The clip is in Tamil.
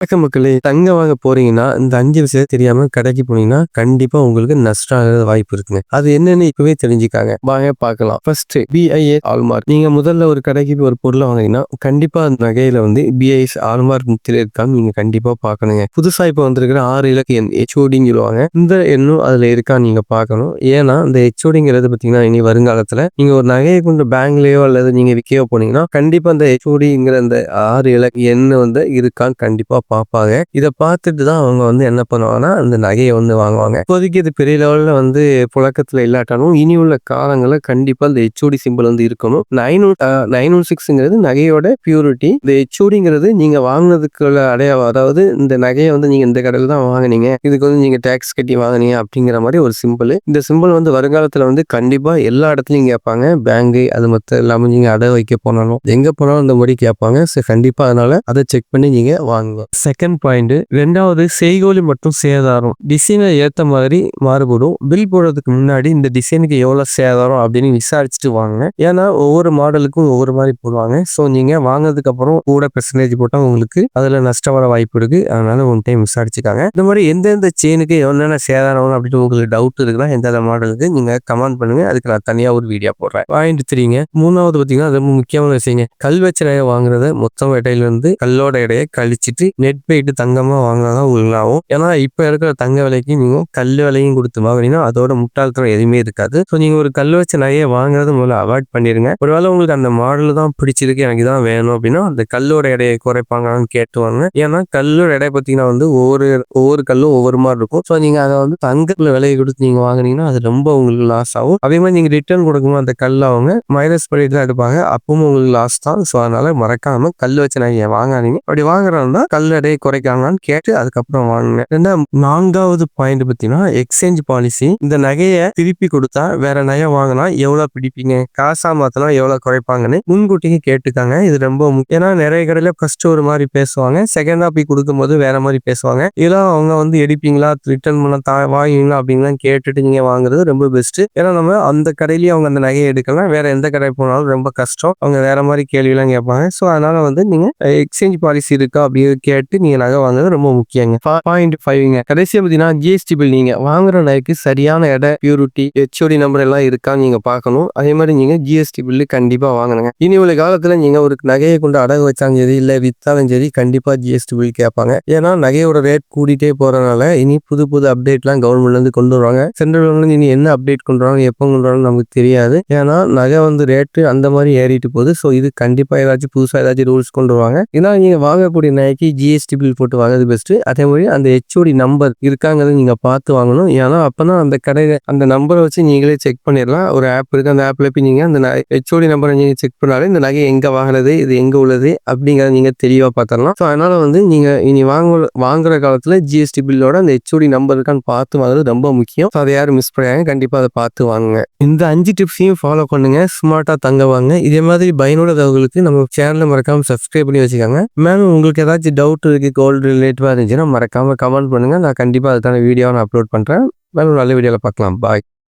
வணக்கம் மக்களே. தங்கம் வாங்க போறீங்கன்னா, இந்த 5 விஷயம் தெரியாம கடைக்கு போனீங்கன்னா, கண்டிப்பா உங்களுக்கு நஷ்டம் ஆக வாய்ப்பு இருக்குங்க. அது என்னன்னு இப்பவே தெரிஞ்சுக்காங்க. வாங்க பார்க்கலாம். First BIS hallmark. நீங்க முதல்ல ஒரு கடைக்கு போய் ஒரு பொருள வாங்குனீங்கன்னா, கண்டிப்பா அந்த நகையில வந்து BIS ஹால்மார்க் முத்திரை இருக்கான்னு நீங்க கண்டிப்பா பார்க்கணுங்க. புதுசா இப்ப வந்திருக்கிற 6 இலக்க எண் HODன்னு சொல்லுவாங்க. இந்த எண்ணும் அதுல இருக்கான்னு நீங்க பார்க்கணும். ஏன்னா, இந்த HODங்கிறது பார்த்தீங்கன்னா, இனி வருங்காலத்துல நீங்க ஒரு நகைய கொண்டு பேங்க்லயோ அல்லது நீங்க விக்கவோ போனீங்கன்னா, கண்டிப்பா அந்த HODங்கிற அந்த 6 இலக்க எண் வந்து இருக்கான்னு கண்டிப்பா பார்ப்பாங்க. இத பார்த்துட்டு தான் அவங்க வந்து என்ன பண்ணுவாங்கன்னா, அந்த நகைய வந்து வாங்குவாங்க. இப்போதைக்கு இது பெரிய லெவல்ல வந்து புழக்கத்துல இல்லாட்டாலும், இனி உள்ள காலங்கள்ல கண்டிப்பா இந்த HOD சிம்பல் வந்து இருக்கணும். 916ங்கிறது நகையோட பியூரிட்டி. இந்த HODங்கிறது நீங்க வாங்குனதுக்குள்ள அடையாளம். அதாவது இந்த நகைய வந்து நீங்க இந்த கடையில தான் வாங்குனீங்க. இதுக்கு வந்து நீங்க டாக்ஸ் கட்டி வாங்குனீங்க அப்படிங்கிற மாரி ஒரு சிம்பல். இந்த சிம்பல் வந்து வருங்காலத்துல வந்து கண்டிப்பா எல்லா இடத்துலயும் கேட்பாங்க. பேங்க் அது மத்த எல்லாமே நீங்க அடகு வைக்க போனாலும், எங்க போனாலும் இந்த மாரி கேட்பாங்க. கண்டிப்பா அதனால அத செக் பண்ணி நீங்க வாங்குங்க. செகண்ட் பாயிண்ட் 2வது செய்கூலி மற்றும் சேதாரம். டிசைனை ஏத்த மாதிரி மாறுபடும். பில் போடுறதுக்கு முன்னாடி இந்த டிசைனுக்கு எவ்வளவு சேதாரம் அப்படின்னு விசாரிச்சுட்டு வாங்க. ஏன்னா ஒவ்வொரு மாடலுக்கும் ஒவ்வொரு மாதிரி போடுவாங்க. ஸோ நீங்க வாங்கினதுக்கு அப்புறம் கூட பெர்சன்டேஜ் போட்டா உங்களுக்கு அதுல நஷ்டம் வர வாய்ப்பு இருக்கு. அதனால ஒன் டைம் விசாரிச்சுக்காங்க. இந்த மாதிரி எந்தெந்த செயினுக்கு என்னென்ன சேதாரம் வரும் அப்படின்னு உங்களுக்கு டவுட் இருக்குன்னா எந்தெந்த மாடலுக்கு நீங்க கமெண்ட் பண்ணுங்க. அதுக்கு நான் தனியா ஒரு வீடியோ போடுறேன். பாயிண்ட் 3ங்க 3வது பார்த்தீங்கன்னா ரொம்ப முக்கியமான விஷயங்க. கல் வச்ச நகையை வாங்குறத மொத்தம் எடையில இருந்து கல்லோட எடையை கழிச்சிட்டு நெட் வெயிட் தங்கமா வாங்கினாதான் உங்களுக்கு ஆகும். ஏன்னா இப்ப இருக்கிற தங்க விலைக்கு நீங்க கல் விலையும் கொடுத்து வாங்கினீங்கன்னா அதோட முட்டாள்தனம் எதுவுமே இருக்காது. ஸோ நீங்க ஒரு கல் வச்ச நகையை வாங்குறது முதல்ல அவாய்ட் பண்ணிருங்க. ஒருவேளை உங்களுக்கு அந்த மாடல் தான் பிடிச்சிருக்கு, எனக்கு தான் வேணும் அப்படின்னா அந்த கல்லோட எடையை குறைப்பாங்கன்னு கேட்டுவாங்க. ஏன்னா கல்லோட எடை பார்த்தீங்கன்னா வந்து ஒவ்வொரு ஒவ்வொரு கல்லும் ஒவ்வொரு மாதிரி இருக்கும். ஸோ நீங்க அதை வந்து தங்கத்துல விலையை கொடுத்து நீங்க வாங்குனீங்கன்னா அது ரொம்ப உங்களுக்கு லாஸ் ஆகும். அதே மாதிரி நீங்க ரிட்டர்ன் கொடுக்கும்போது அந்த கல் அவங்க மைனஸ் பண்ணிட்டு தான் எடுப்பாங்க. அப்பவும் உங்களுக்கு லாஸ் தான். ஸோ அதனால மறக்காம கல் வச்ச நகையை வாங்காதீங்க. அப்படி வாங்குறதா கல் எடையை குறைக்காங்கன்னு கேட்டு அதுக்கப்புறம் வாங்குங்க. 4வது பாயிண்ட் பார்த்தீங்கன்னா எக்ஸ்சேஞ்ச் பாலிசி. இந்த நகையை திருப்பி கொடுத்தா வேற நகை வாங்கினா எவ்வளவு பிடிப்பீங்க, காசா மாத்தினா எவ்வளவு குறைப்பாங்கன்னு முன்கூட்டியே கேட்டுக்காங்க. இது ரொம்ப ஏன்னா நிறைய கடையில ஃபர்ஸ்ட் ஒரு மாதிரி பேசுவாங்க, செகண்டா போய் கொடுக்கும்போது வேற மாதிரி பேசுவாங்க. இதெல்லாம் அவங்க வந்து எடுப்பீங்களா ரிட்டர்ன் பண்ண வாங்குவீங்களா அப்படின்லாம் கேட்டுட்டு நீங்க வாங்குறது ரொம்ப பெஸ்ட். ஏன்னா நம்ம அந்த கடையிலயே அவங்க அந்த நகையை எடுக்கலாம், வேற எந்த கடை போனாலும் ரொம்ப கஷ்டம். அவங்க வேற மாதிரி கேள்வி எல்லாம் கேட்பாங்க. ஸோ அதனால வந்து நீங்க எக்ஸ்சேஞ்ச் பாலிசி இருக்கா அப்படின்னு கேட்டு நீங்க நகை வாங்குறது ரொம்ப முக்கியங்க. பாயிண்ட் 5ங்க கடைசியா பார்த்தீங்கன்னா GST பில். நீங்க வாங்குற நகைக்கு சரியான எடை, பியூரிட்டி, HOD நம்பர் எல்லாம் இருக்கான்னு நீங்க பார்க்கணும். அதே மாதிரி நீங்க GST பில்லு கண்டிப்பா வாங்கணுங்க. இனி உள்ள காலத்துல நீங்க ஒரு நகையை கொண்டு அடகு வச்சாலும் சரி இல்ல வித்தாலும் சரி கண்டிப்பா GST பில் கேட்பாங்க. ஏன்னா நகையோட ரேட் கூடிட்டே போறதுனால இனி புது புது அப்டேட்லாம் கவர்மெண்ட்ல இருந்து கொண்டு வருவாங்க. சென்ட்ரல் கவர்மெண்ட்ல இனி என்ன அப்டேட் கொண்டு வராங்க எப்போ கொண்டு வராங்க நமக்கு தெரியாது. ஏன்னா நகை வந்து ரேட்டு அந்த மாதிரி ஏறிட்டு போகுது. ஸோ இது கண்டிப்பா ஏதாச்சும் புதுசா ஏதாச்சும் ரூல்ஸ் கொண்டு வருவாங்க. ஏன்னா நீங்க வாங்கக்கூடிய நகைக்கு GST பில் போட்டு வாங்குறது பெஸ்ட். அதே மாதிரி அந்த HOD நம்பர் இருக்காங்கிறத நீங்க பார்த்து வாங்கணும். ஏன்னா அப்பதான் அந்த கடையில அந்த நம்பரை வச்சு நீங்களே செக் பண்ணிடலாம். ஒரு ஆப் இருக்கு, அந்த ஆப்ல போய் நீங்க அந்த HOD நம்பரை நீங்க செக் பண்ணாலே இந்த நகை எங்க வாங்கினது, இது எங்க உள்ளது அப்படிங்கறத நீங்க தெளிவா பார்த்துடலாம். ஸோ அதனால வந்து நீங்க இனி வாங்குற காலத்துல GST பில்லோட அந்த HOD நம்பர் இருக்கான்னு பார்த்து வாங்குறது ரொம்ப முக்கியம். அதை யாரும் மிஸ் பண்ணாங்க, கண்டிப்பா அதை பார்த்து வாங்குங்க. இந்த 5 டிப்ஸையும் ஃபாலோ பண்ணுங்க. ஸ்மார்ட்டா தங்க வாங்க. இதே மாதிரி பயனுள்ள தகவலுக்கு நம்ம சேனலை மறக்காம சப்ஸ்கிரைப் பண்ணி வச்சுக்கோங்க. மேலும் உங்களுக்கு ஏதாச்சும் டவுட் இருக்கு கோல்டு ரிலேட்டிவா இருந்துச்சுன்னா மறக்காம கமெண்ட் பண்ணுங்க. நான் கண்டிப்பா அதுக்கான வீடியோ நான் அப்லோட் பண்றேன். மேலும் நல்ல வீடியோல பார்க்கலாம். பாய்.